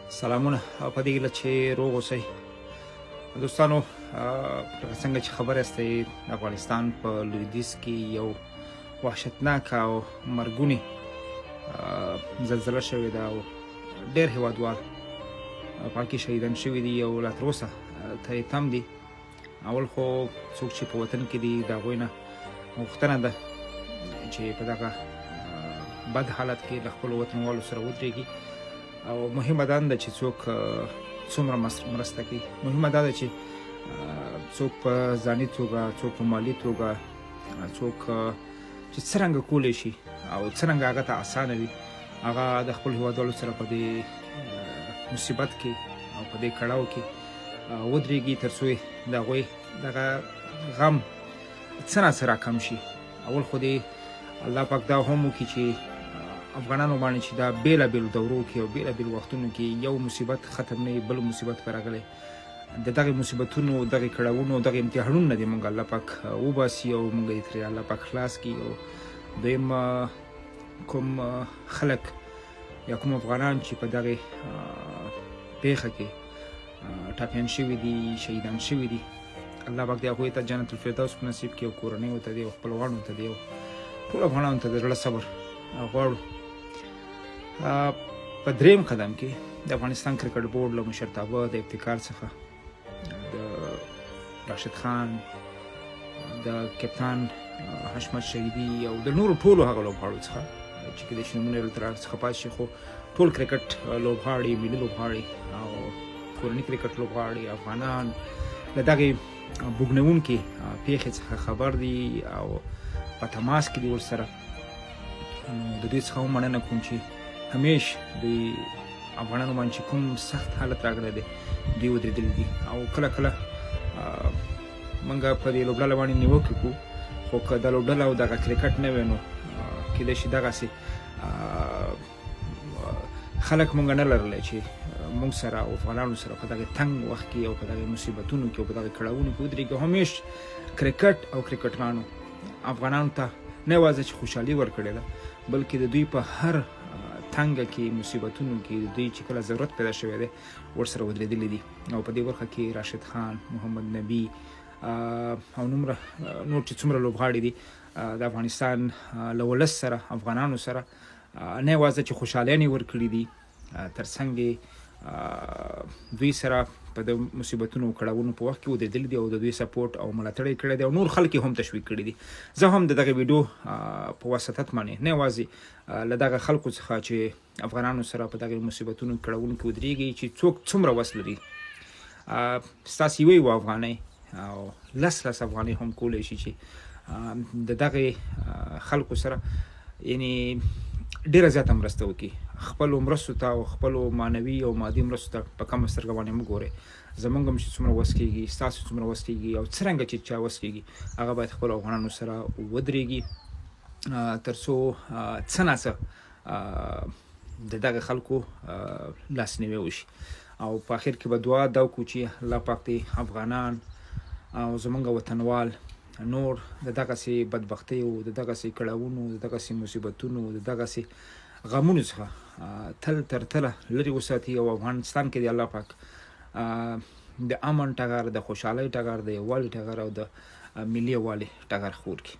سلامونه په دې ګله چې روغ اوسئ دوستانو. لکه څنګه چې خبر یاستئ افغانستان په لویدیځ کې یو وحشتناک او مرګونې زلزله شوې ده او ډېر هېوادوال پاکي شهیدان شوي دي او لا تراوسه ته یې تم دي. اول خو څوک چې په وطن کې دي د هغوی نه غوښتنه ده چې په دغه بد حالت کې له خپلو وطنوالو سره ودرېږي او مهمه دا ده چې څوک څومره مرسته کوي. مهمه دا ده چې څوک په ځاني توګه، څوک په مالي توګه، څوک چې څرنګه کولی شي او څرنګه هغه ته اسانه وي هغه د خپل هېوادوالو سره په دې مصیبت کې او په دې کړاو کې ودرېږي تر څو د هغوی دغه غم څه نه څه راکم شي. اول خو دې الله پاک دا هم وکړي چې افغانانو باندې چې دا بېلابېلو دورو کې او بېلابېلو وختونو کې یو مصیبت ختم نه وي بل مصیبت به راغلی. د دغې مصیبتونو، دغې کړاوونو، دغې امتحانونو نه دې موږ الله پاک وباسي او موږ یې ترې الله پاک خلاص کړي. او دویم کوم خلک یا کوم افغانان چې په دغې پېښه کې ټپیان شوي دي، شهیدان شوي دي، الله پاک دې هغوی ته جنت الفردوس په نصیب کړي او کورنیو ته دې او خپلوانو ته دې او ټولو افغانانو ته د زړه صبر غواړو. په دریم قدم کې د افغانستان کرکټ بورډ له مشرتابه د ابتکار څخه د راشد خان، د کپتان حشمت شهیدي او د نورو ټولو هغه لوبغاړو څخه چې کېدای شي نومونه یې دلته څخه پاتې شي، خو ټول کرکټ لوبغاړي، ملي لوبغاړي او کورني کرکټ لوبغاړي افغانان له دغې بوږنوونکې پېښې څخه خبر دي او په تماس کې دي ورسره. نو د دوی څخه هم مننه کوم چې همیش د افغانانو باندې چې کوم سخت حالت راغلی دی دوی ودرېدلي دي او کله کله موږ په دې لوبډله باندې نیوکې کوو، خو که دا لوبډله او دغه کرکټ نه وی نو کېدای شي دغسې خلک موږ نه لرلی چې موږ سره او افغانانو سره په دغې تنګ وخت کې او په دغې مصیبتونو کې او په دغې کړاوونو کې ودرېږي. همیش کرکټ او کرکټرانو افغانانو ته نه یوازې چې خوشحالي ورکړې ده بلکې د دوی په هر تنګه کې مصیبتونو کې د دوی چې کله ضرورت پیدا شوی دی ورسره ودرېدلي دي. او په دې برخه کې راشد خان، محمد نبي او نور چې څومره لوبغاړي دي د افغانستان له ولس سره، افغانانو سره نه یوازې چې خوشحالیانې ورکړي دي، تر څنګ دوی سره په د مصیبتونو او کړاوونو په وخت کې ودرېدلي دي او د دوی سپورټ او ملاتړ یې کړی دی او نور خلک یې هم تشویق کړي دي. زه هم د دغې ویډیو په واسطت باندې نه یوازې له دغه خلکو څخه چې افغانانو سره په دغې مصیبتونو کړاوونو کې ودرېږي چې څوک څومره وس لري، ستاسې یوه افغانۍ او لس افغانۍ هم کولی شي چې د دغې خلکو سره یعنې ډېره زیاته مرسته وکړي. خپلو مرستو ته او خپلو معنوي او مادي مرستو ته په کمه سترګه باندې مه ګورئ. زموږ هم چې څومره وس کېږي، ستاسو څومره وس کېږي او څرنګه چې چا وس کېږي هغه باید خپلو افغانانو سره ودرېږي تر څو څه نه څه د دغه خلکو لاسنیوی وشي. او په اخر کې به دعا دا وکړو چې الله پاک دې افغانان او زموږ وطنوال نور د دغسې بدبختیو، د دغسې کړاوونو، د دغسې مصیبتونو، د دغسې غمونو څخه تل تر تله لرې وساتي او افغانستان کې د الله پاک د امن ټغر، د خوشحالۍ ټغر، د یووالي ټغر او د ملي یووالي ټغر خور کړي.